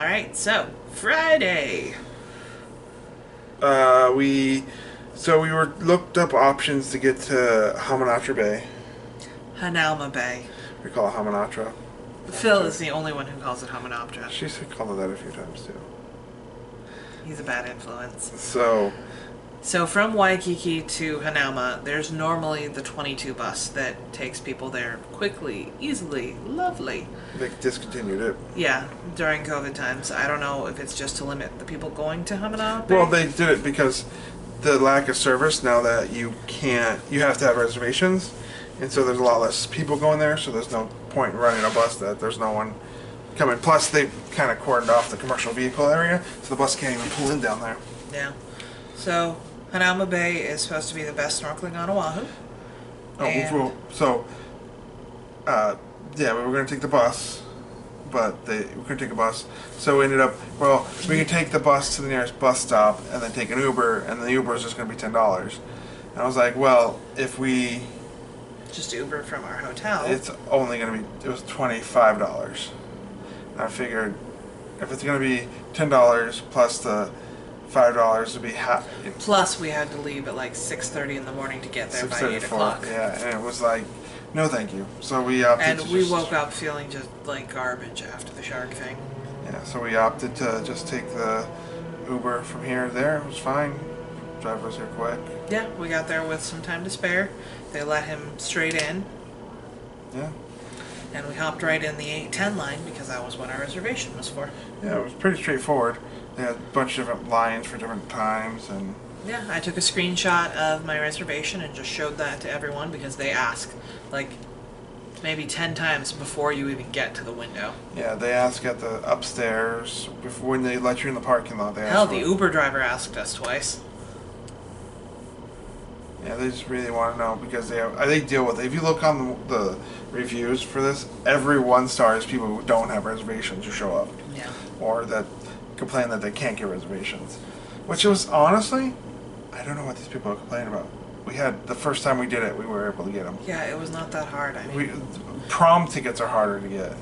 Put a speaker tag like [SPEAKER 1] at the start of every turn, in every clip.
[SPEAKER 1] Alright, so Friday.
[SPEAKER 2] We were looked up options to get to Hamanatra Bay.
[SPEAKER 1] Hanauma Bay.
[SPEAKER 2] We call it Hamanatra.
[SPEAKER 1] Phil is the only one who calls it Hamanoptera.
[SPEAKER 2] She's called it that a few times too.
[SPEAKER 1] He's a bad influence.
[SPEAKER 2] So
[SPEAKER 1] from Waikiki to Hanauma, there's normally the 22 bus that takes people there quickly, easily, lovely.
[SPEAKER 2] they discontinued it.
[SPEAKER 1] Yeah, during COVID times. I don't know if it's just to limit the people going to Hanauma Bay.
[SPEAKER 2] Well, they did it because the lack of service. Now that you have to have reservations, and so there's a lot less people going there. So there's no point in running a bus that there's no one coming. Plus, they kind of cordoned off the commercial vehicle area, so the bus can't even pull in down there.
[SPEAKER 1] Yeah. So Hanauma Bay is supposed to be the best snorkeling on Oahu.
[SPEAKER 2] Yeah, we were going to take the bus, but we couldn't take a bus. So we ended up, we can take the bus to the nearest bus stop and then take an Uber, and the Uber is just going to be $10. And I was like, well, if we...
[SPEAKER 1] Just Uber from our hotel.
[SPEAKER 2] It's only going to be, it was $25. And I figured if it's going to be $10 plus the $5 would be half.
[SPEAKER 1] Plus, we had to leave at like 6:30 in the morning to get there by 8 o'clock.
[SPEAKER 2] Yeah, and it was like, no thank you. So we opted
[SPEAKER 1] and we woke up feeling just like garbage after the shark thing.
[SPEAKER 2] Yeah, so we opted to just take the Uber from here to there. It was fine. Driver was here quick.
[SPEAKER 1] Yeah, we got there with some time to spare. They let him straight in.
[SPEAKER 2] Yeah.
[SPEAKER 1] And we hopped right in the 8:10 line because that was what our reservation was for.
[SPEAKER 2] Yeah, it was pretty straightforward. They had a bunch of different lines for different times, and
[SPEAKER 1] yeah, I took a screenshot of my reservation and just showed that to everyone because they ask like maybe 10 times before you even get to the window.
[SPEAKER 2] yeah, they ask at the upstairs before when they let you in the parking lot. They
[SPEAKER 1] Hell,
[SPEAKER 2] ask
[SPEAKER 1] the Uber driver asked us twice.
[SPEAKER 2] Yeah, they just really want to know because they deal with it. If you look on the reviews for this, every 1 star is people who don't have reservations who show up.
[SPEAKER 1] Yeah.
[SPEAKER 2] Or that complain that they can't get reservations. Which was honestly, I don't know what these people are complaining about. We had, the first time we did it, we were able to get them.
[SPEAKER 1] Yeah, it was not that hard. I mean,
[SPEAKER 2] prom tickets are harder to get.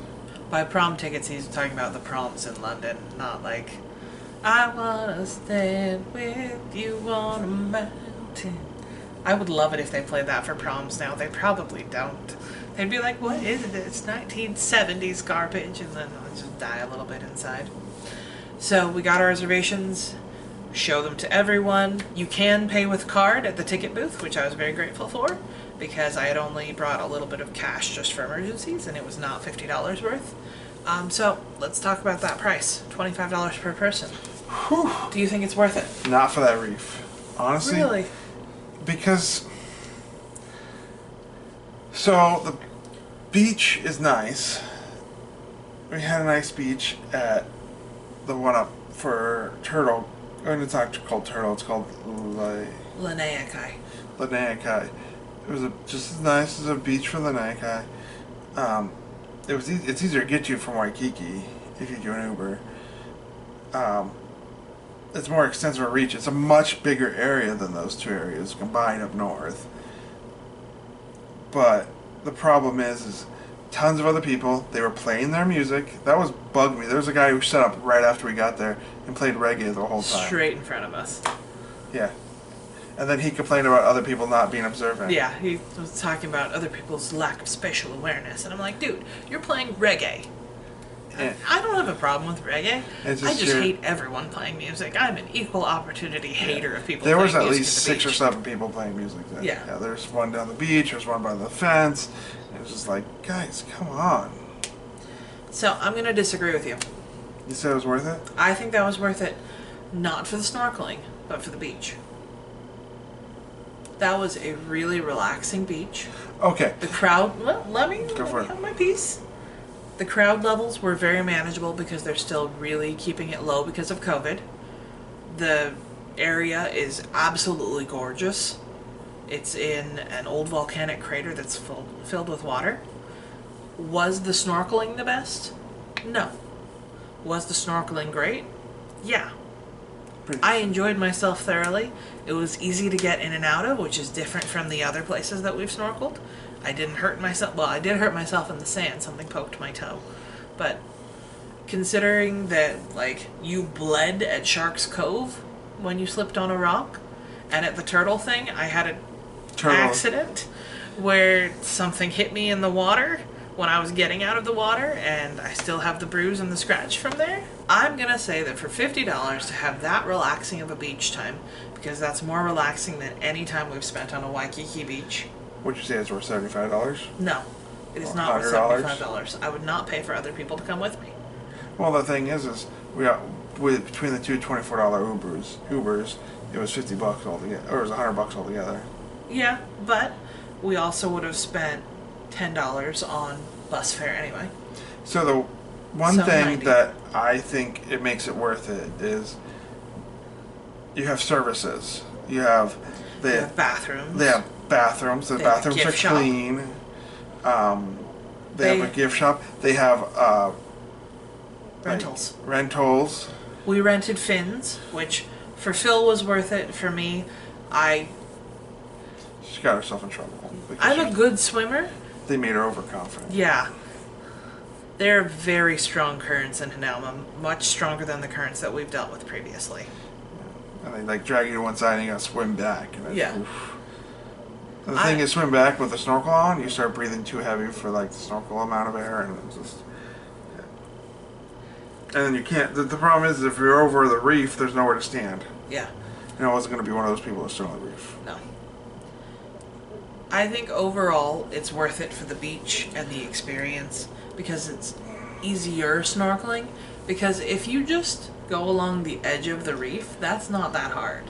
[SPEAKER 1] by prom tickets, he's talking about the proms in London, not like, I wanna stand with you on a mountain. I would love it if they played that for proms now. They probably don't. They'd be like, what is it? It's 1970s garbage, and then I'll just die a little bit inside. So we got our reservations, show them to everyone. You can pay with card at the ticket booth, which I was very grateful for, because I had only brought a little bit of cash just for emergencies, and it was not $50 worth. So let's talk about that price, $25 per person.
[SPEAKER 2] Whew.
[SPEAKER 1] Do you think it's worth it?
[SPEAKER 2] Not for that reef. Honestly.
[SPEAKER 1] Really?
[SPEAKER 2] Because, so the beach is nice. We had a nice beach at the one up for Turtle. I mean, it's not called Turtle, it's called
[SPEAKER 1] Lanaikai.
[SPEAKER 2] Lanaikai. It was just as nice as a beach for Lanaikai. It's easier to get to from Waikiki if you do an Uber. It's more extensive a reach. It's a much bigger area than those 2 areas combined up north. But the problem is tons of other people. They were playing their music. That was bugged me. There was a guy who set up right after we got there and played reggae the whole time.
[SPEAKER 1] Straight in front of us.
[SPEAKER 2] Yeah. And then he complained about other people not being observant.
[SPEAKER 1] Yeah, he was talking about other people's lack of spatial awareness. And I'm like, dude, you're playing reggae.
[SPEAKER 2] Yeah.
[SPEAKER 1] I don't have a problem with reggae. I just
[SPEAKER 2] your-
[SPEAKER 1] hate everyone playing music. I'm an equal opportunity hater of people
[SPEAKER 2] There
[SPEAKER 1] playing
[SPEAKER 2] was at
[SPEAKER 1] music
[SPEAKER 2] least
[SPEAKER 1] at the
[SPEAKER 2] 6 or
[SPEAKER 1] beach.
[SPEAKER 2] 7 people playing music then.
[SPEAKER 1] Yeah.
[SPEAKER 2] There's one down the beach, there's one by the fence. It was just like, guys, come on.
[SPEAKER 1] So I'm going to disagree with you.
[SPEAKER 2] You said it was worth it?
[SPEAKER 1] I think that was worth it, not for the snorkeling, but for the beach. That was a really relaxing beach.
[SPEAKER 2] Okay.
[SPEAKER 1] The crowd, well, let me
[SPEAKER 2] for it.
[SPEAKER 1] have my piece. The crowd levels were very manageable because they're still really keeping it low because of COVID. The area is absolutely gorgeous. It's in an old volcanic crater that's filled with water. Was the snorkeling the best? No. Was the snorkeling great? Yeah. I enjoyed myself thoroughly. It was easy to get in and out of, which is different from the other places that we've snorkeled. I didn't hurt myself. Well, I did hurt myself in the sand. Something poked my toe. But considering that, like, you bled at Shark's Cove when you slipped on a rock, and at the turtle thing, I had an accident where something hit me in the water when I was getting out of the water, and I still have the bruise and the scratch from there. I'm gonna say that for $50 to have that relaxing of a beach time, because that's more relaxing than any time we've spent on a Waikiki beach.
[SPEAKER 2] Would you say it's worth $75?
[SPEAKER 1] No, it is not worth $75. I would not pay for other people to come with me.
[SPEAKER 2] Well, the thing is we got between the two $24 Ubers, it was $50 altogether, or it was $100 altogether.
[SPEAKER 1] Yeah, but we also would have spent $10 on bus fare anyway.
[SPEAKER 2] So the one thing
[SPEAKER 1] 90.
[SPEAKER 2] that I think it makes it worth it is you have services. They have
[SPEAKER 1] bathrooms.
[SPEAKER 2] They have bathrooms. The bathrooms are clean. They have a gift shop. They have
[SPEAKER 1] rentals.
[SPEAKER 2] Rentals.
[SPEAKER 1] We rented fins, which for Phil was worth it. For me,
[SPEAKER 2] she got herself in trouble.
[SPEAKER 1] I'm a good swimmer.
[SPEAKER 2] They made her overconfident.
[SPEAKER 1] Yeah. There are very strong currents in Hanauma, much stronger than the currents that we've dealt with previously.
[SPEAKER 2] And they like drag you to one side and you gotta swim back. And
[SPEAKER 1] Oof.
[SPEAKER 2] And the thing is, swim back with the snorkel on, you start breathing too heavy for like the snorkel amount of air, and it's just. And then you can't. The problem is, if you're over the reef, there's nowhere to stand.
[SPEAKER 1] Yeah.
[SPEAKER 2] And I wasn't going to be one of those people that stood on the reef.
[SPEAKER 1] No. I think overall it's worth it for the beach and the experience because it's easier snorkeling. Because if you just go along the edge of the reef, that's not that hard.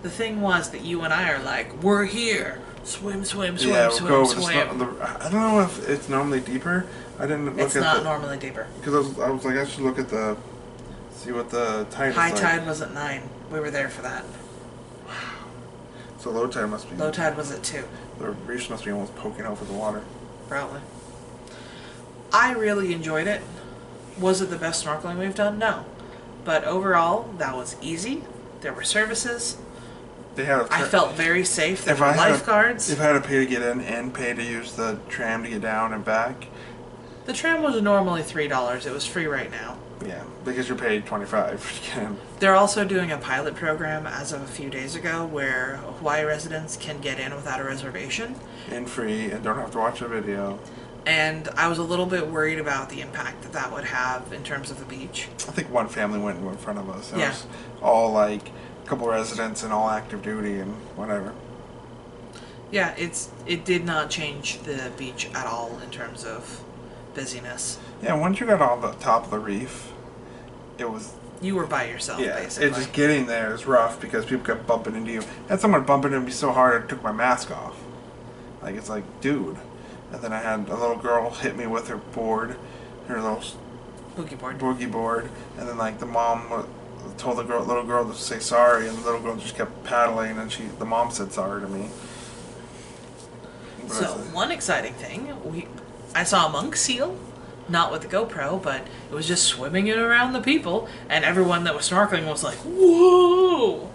[SPEAKER 1] The thing was that you and I are like, we're here. Swim, swim, swim,
[SPEAKER 2] yeah,
[SPEAKER 1] swim,
[SPEAKER 2] go
[SPEAKER 1] swim.
[SPEAKER 2] I don't know if it's normally deeper. I didn't look at
[SPEAKER 1] It's not normally deeper.
[SPEAKER 2] Because I was like, I should look at see what the tide is like.
[SPEAKER 1] High tide was at 9. We were there for that.
[SPEAKER 2] So low tide must be...
[SPEAKER 1] Low tide was at 2.
[SPEAKER 2] The reefs must be almost poking over the water.
[SPEAKER 1] Probably. I really enjoyed it. Was it the best snorkeling we've done? No. But overall, that was easy. There were services. I felt very safe. There were lifeguards.
[SPEAKER 2] If I had to pay to get in and pay to use the tram to get down and back...
[SPEAKER 1] The tram was normally $3. It was free right now.
[SPEAKER 2] Yeah, because you're paid $25.
[SPEAKER 1] They're also doing a pilot program as of a few days ago where Hawaii residents can get in without a reservation.
[SPEAKER 2] And free, and don't have to watch a video.
[SPEAKER 1] And I was a little bit worried about the impact that that would have in terms of the beach.
[SPEAKER 2] I think one family went in front of us. It was all like a couple residents and all active duty and whatever.
[SPEAKER 1] Yeah, it did not change the beach at all in terms of busyness.
[SPEAKER 2] Yeah, once you got on the top of the reef, it was...
[SPEAKER 1] You were by yourself, basically.
[SPEAKER 2] It just getting there is rough because people kept bumping into you. I had someone bumping into me so hard I took my mask off. Like, it's like, dude. And then I had a little girl hit me with her board, her little... Boogie board. And then, like, the mom told the little girl to say sorry, and the little girl just kept paddling, and the mom said sorry to me.
[SPEAKER 1] So, one exciting thing, I saw a monk seal, not with the GoPro, but it was just swimming in around the people, and everyone that was snorkeling was like, whoa!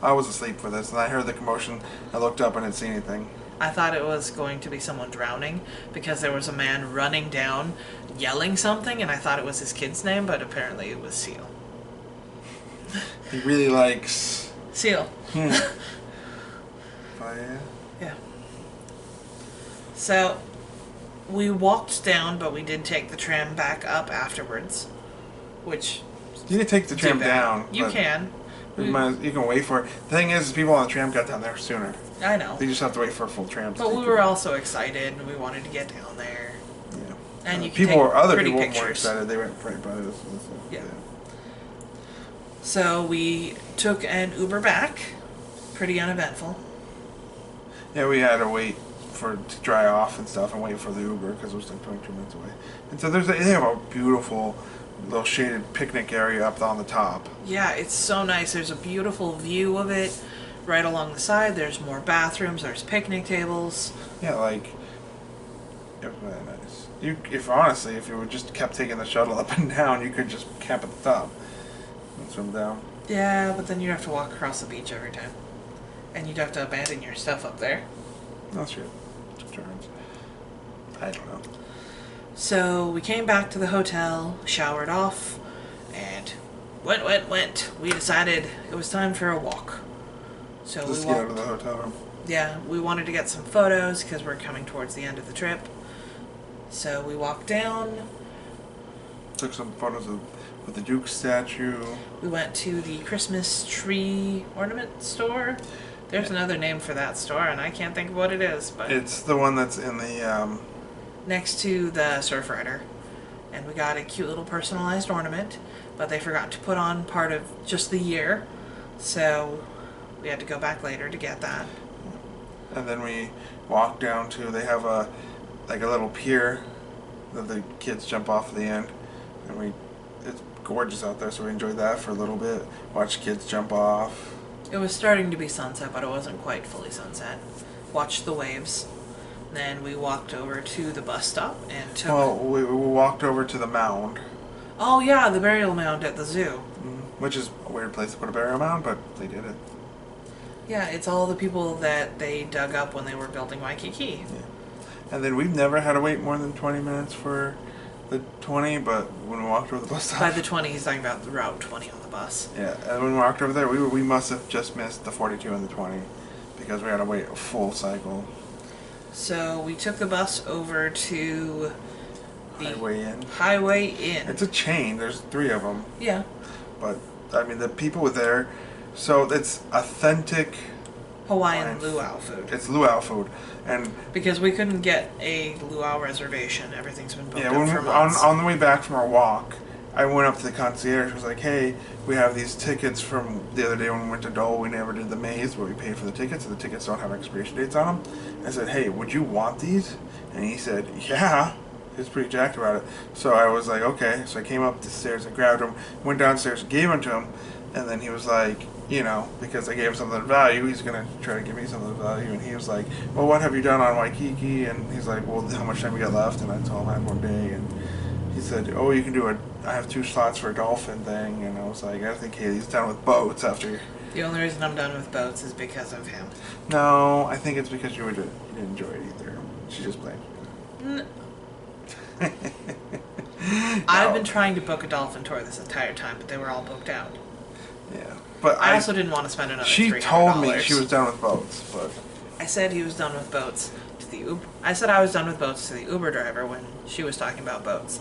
[SPEAKER 2] I was asleep for this, and I heard the commotion. I looked up and didn't see anything.
[SPEAKER 1] I thought it was going to be someone drowning, because there was a man running down, yelling something, and I thought it was his kid's name, but apparently it was Seal.
[SPEAKER 2] He really likes...
[SPEAKER 1] Seal.
[SPEAKER 2] Oh, yeah?
[SPEAKER 1] Yeah. So, we walked down, but we did take the tram back up afterwards, which...
[SPEAKER 2] You can take the tram down.
[SPEAKER 1] You can.
[SPEAKER 2] You can wait for it. The thing is, people on the tram got down there sooner.
[SPEAKER 1] I know.
[SPEAKER 2] They just have to wait for a full tram.
[SPEAKER 1] But we were also excited, and we wanted to get down there.
[SPEAKER 2] Yeah.
[SPEAKER 1] And you can take
[SPEAKER 2] other
[SPEAKER 1] pretty
[SPEAKER 2] people
[SPEAKER 1] pictures.
[SPEAKER 2] were excited. They went right by us.
[SPEAKER 1] Yeah. So we took an Uber back. Pretty uneventful.
[SPEAKER 2] Yeah, we had to wait to dry off and stuff and wait for the Uber because it was like 22 minutes away. And so they have a beautiful little shaded picnic area up on the top.
[SPEAKER 1] Yeah, it's so nice. There's a beautiful view of it right along the side. There's more bathrooms. There's picnic tables.
[SPEAKER 2] Yeah, like, it was really nice. If you would just kept taking the shuttle up and down, you could just camp at the top and swim down.
[SPEAKER 1] Yeah, but then you'd have to walk across the beach every time. And you'd have to abandon your stuff up there.
[SPEAKER 2] That's true. Turns. I don't know.
[SPEAKER 1] So we came back to the hotel, showered off, and went. We decided it was time for a walk. So
[SPEAKER 2] Just
[SPEAKER 1] we
[SPEAKER 2] get out of
[SPEAKER 1] walked.
[SPEAKER 2] the hotel room.
[SPEAKER 1] Yeah, we wanted to get some photos because we're coming towards the end of the trip. So we walked down.
[SPEAKER 2] Took some photos with the Duke statue.
[SPEAKER 1] We went to the Christmas tree ornament store. There's another name for that store, and I can't think of what it is, but
[SPEAKER 2] It's the one that's in the
[SPEAKER 1] next to the Surfrider. And we got a cute little personalized ornament, but they forgot to put on part of just the year, so we had to go back later to get that.
[SPEAKER 2] and then we walked down to, they have a little pier that the kids jump off at the end, and it's gorgeous out there, so we enjoyed that for a little bit. Watched kids jump off.
[SPEAKER 1] It was starting to be sunset, but it wasn't quite fully sunset. Watched the waves. Then we walked over to the bus stop and took...
[SPEAKER 2] Well, we walked over to the Mound,
[SPEAKER 1] Oh yeah, the burial mound at the zoo.
[SPEAKER 2] which is a weird place to put a burial mound, but they did it.
[SPEAKER 1] Yeah, it's all the people that they dug up when they were building Waikiki.
[SPEAKER 2] Yeah. And then we've never had to wait more than 20 minutes for the 20, but when we walked over the bus stop...
[SPEAKER 1] By the 20, he's talking about the Route 20 on the bus.
[SPEAKER 2] Yeah, and when we walked over there, we must have just missed the 42 and the 20, because we had to wait a full cycle.
[SPEAKER 1] So we took the bus over to the
[SPEAKER 2] Highway Inn.
[SPEAKER 1] Inn.
[SPEAKER 2] It's a chain, there's 3 of them,
[SPEAKER 1] Yeah.
[SPEAKER 2] but, I mean, the people were there, so it's authentic
[SPEAKER 1] Hawaiian luau food.
[SPEAKER 2] It's luau food, and
[SPEAKER 1] Because we couldn't get a luau reservation. Everything's been booked
[SPEAKER 2] yeah,
[SPEAKER 1] up
[SPEAKER 2] when
[SPEAKER 1] for
[SPEAKER 2] we,
[SPEAKER 1] months.
[SPEAKER 2] on the way back from our walk, I went up to the concierge. I was like, "Hey, we have these tickets from the other day when we went to Dole. We never did the maze, but we paid for the tickets, and the tickets don't have expiration dates on them." I said, "Hey, would you want these?" And he said, "Yeah." He was pretty jacked about it. So I was like, "Okay." So I came up the stairs and grabbed them, went downstairs, gave them to him, and then he was like, you know, because I gave him something of value, he's going to try to give me something of value. And he was like, "Well, what have you done on Waikiki?" And he's like, "Well, how much time we got left?" And I told him I had 1 day. And he said, "Oh, you can do I have 2 slots for a dolphin thing." And I was like, "I think Haley's done with boats after."
[SPEAKER 1] The only reason I'm done with boats is because of him.
[SPEAKER 2] No, I think it's because you didn't enjoy it either. She just blamed you.
[SPEAKER 1] I've been trying to book a dolphin tour this entire time, but they were all booked out.
[SPEAKER 2] Yeah. But
[SPEAKER 1] I also didn't want to spend another $300.
[SPEAKER 2] She told me she was done with boats, but
[SPEAKER 1] I said he was done with boats to the Uber. I said I was done with boats to the Uber driver when she was talking about boats.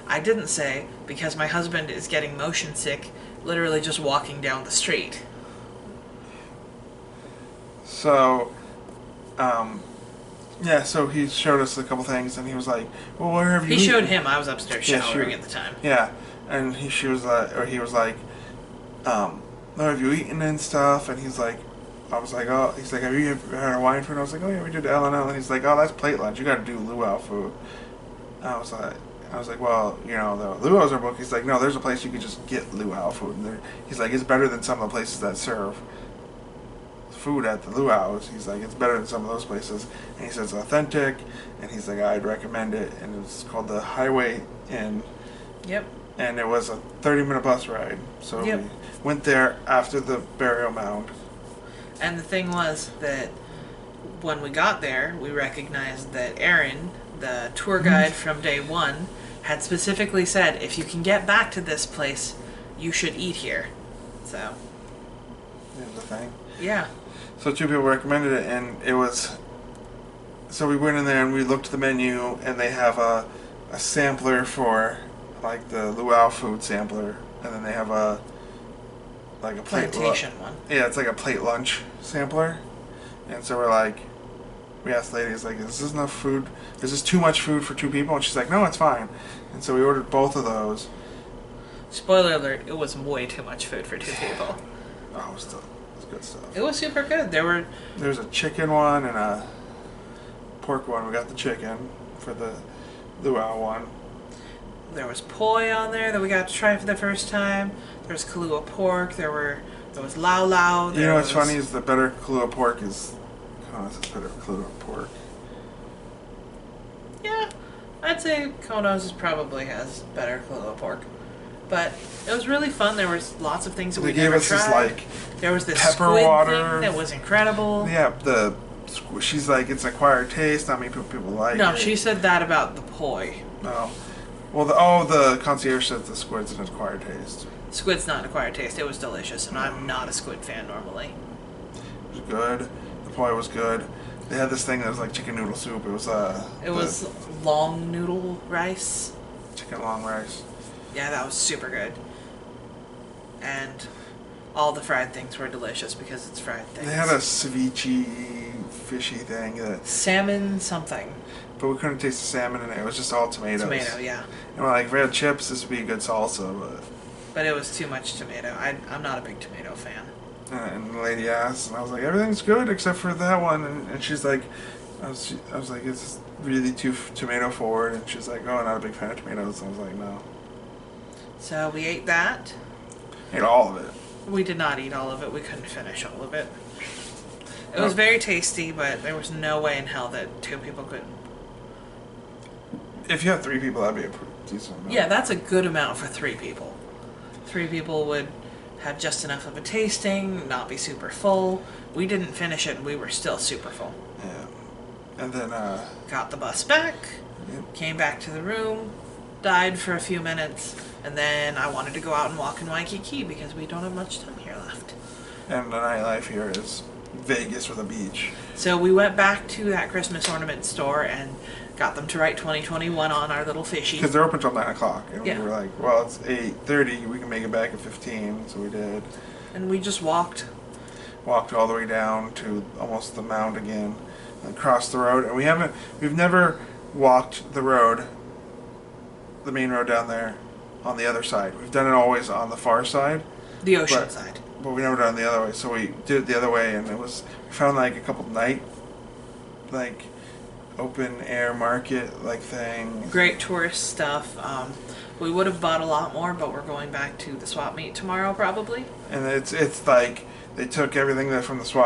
[SPEAKER 1] I didn't say because my husband is getting motion sick, literally just walking down the street.
[SPEAKER 2] so, yeah. So he showed us a couple things, and he was like, "Well, where have you?"
[SPEAKER 1] He showed
[SPEAKER 2] eaten?"
[SPEAKER 1] him. I was upstairs
[SPEAKER 2] Yeah,
[SPEAKER 1] showering
[SPEAKER 2] sure.
[SPEAKER 1] at the time.
[SPEAKER 2] Yeah, and he was like, "Oh, have you eaten and stuff?" And he's like, I was like, "Oh," he's like, "Have you ever had Hawaiian food?" And I was like, "Oh yeah, we did L&L." And he's like, "Oh, that's plate lunch. You got to do luau food." And I was like, "Well, you know, the luau's are booked." He's like, "No, there's a place you could just get luau food." And he's like, "It's better than some of the places that serve food at the luau's." He's like, "It's better than some of those places." And he says, "Authentic." And he's like, "I'd recommend it." And it's called the Highway Inn.
[SPEAKER 1] Yep.
[SPEAKER 2] And it was a 30-minute bus ride. So
[SPEAKER 1] Yep.
[SPEAKER 2] we went there after the burial mound.
[SPEAKER 1] And the thing was that when we got there, we recognized that Aaron, the tour guide from day 1, had specifically said, if you can get back to this place, you should eat here. So,
[SPEAKER 2] Is the thing.
[SPEAKER 1] yeah.
[SPEAKER 2] So 2 people recommended it, and it was. So we went in there and we looked at the menu, and they have a sampler for like the luau food sampler, and then they have a plate
[SPEAKER 1] Plantation one.
[SPEAKER 2] Yeah, it's like a plate lunch sampler, and so we're like, we asked the lady, "Is like, is this enough food? Is this too much food for 2 people?" And she's like, "No, it's fine." And so we ordered both of those.
[SPEAKER 1] Spoiler alert, it was way too much food for 2 people.
[SPEAKER 2] Oh, it was good stuff.
[SPEAKER 1] It was super good.
[SPEAKER 2] There's a chicken one and a pork one. We got the chicken for the luau one.
[SPEAKER 1] There was poi on there that we got to try for the first time. There was Kahlua pork. There was lau lau.
[SPEAKER 2] You know what's funny is the better Kahlua pork is. Konos is better Kahlua pork.
[SPEAKER 1] Yeah, I'd say Konos probably has better Kahlua pork. But it was really fun. There was lots of things that
[SPEAKER 2] They
[SPEAKER 1] we
[SPEAKER 2] gave
[SPEAKER 1] never
[SPEAKER 2] us
[SPEAKER 1] tried.
[SPEAKER 2] this
[SPEAKER 1] There was this
[SPEAKER 2] pepper
[SPEAKER 1] squid
[SPEAKER 2] water
[SPEAKER 1] thing that was incredible.
[SPEAKER 2] Yeah, she's like, it's acquired taste. Not many people like
[SPEAKER 1] No,
[SPEAKER 2] it.
[SPEAKER 1] she said that about the poi.
[SPEAKER 2] No. Well, the concierge said the squid's an acquired taste.
[SPEAKER 1] Squid's not an acquired taste. It was delicious, and I'm not a squid fan normally.
[SPEAKER 2] It was good. The poi was good. They had this thing that was like chicken noodle soup. It was
[SPEAKER 1] long noodle rice.
[SPEAKER 2] chicken long rice.
[SPEAKER 1] Yeah, that was super good. And all the fried things were delicious because it's fried things.
[SPEAKER 2] They had a ceviche fishy thing
[SPEAKER 1] salmon something.
[SPEAKER 2] but we couldn't taste the salmon in it. It was just all tomatoes.
[SPEAKER 1] Tomato, yeah.
[SPEAKER 2] And we're like, if we had chips, this would be a good salsa.
[SPEAKER 1] But it was too much tomato. I'm not a big tomato fan.
[SPEAKER 2] And the lady asked, and I was like, everything's good except for that one. And she's like, I was like, it's really too tomato forward. And she's like, oh, not a big fan of tomatoes. And I was like, no.
[SPEAKER 1] So we ate that.
[SPEAKER 2] Ate all of it.
[SPEAKER 1] We did not eat all of it. We couldn't finish all of it. It was very tasty, but there was no way in hell that 2 people could.
[SPEAKER 2] If you have 3 people, that'd be a pretty decent amount.
[SPEAKER 1] Yeah, that's a good amount for 3 people. 3 people would have just enough of a tasting, not be super full. We didn't finish it, and we were still super full.
[SPEAKER 2] Yeah. And then,
[SPEAKER 1] got the bus back,
[SPEAKER 2] yep.
[SPEAKER 1] came back to the room, died for a few minutes, and then I wanted to go out and walk in Waikiki because we don't have much time here left.
[SPEAKER 2] And the nightlife here is Vegas with a beach.
[SPEAKER 1] So we went back to that Christmas ornament store and got them to write 2021 on our little fishy.
[SPEAKER 2] Because they're open till 9 o'clock. And
[SPEAKER 1] Yeah.
[SPEAKER 2] we were like, well, it's 8:30. We can make it back at 15. So we did.
[SPEAKER 1] And we just walked.
[SPEAKER 2] Walked all the way down to almost the Mound again. And crossed the road. And we've never walked the road, the main road down there, on the other side. We've done it always on the far side.
[SPEAKER 1] The ocean side.
[SPEAKER 2] But we never done it the other way. So we did it the other way. And we found like a couple night, like, open air market like thing.
[SPEAKER 1] Great tourist stuff. We would have bought a lot more, but we're going back to the swap meet tomorrow probably.
[SPEAKER 2] And it's like they took everything from the swap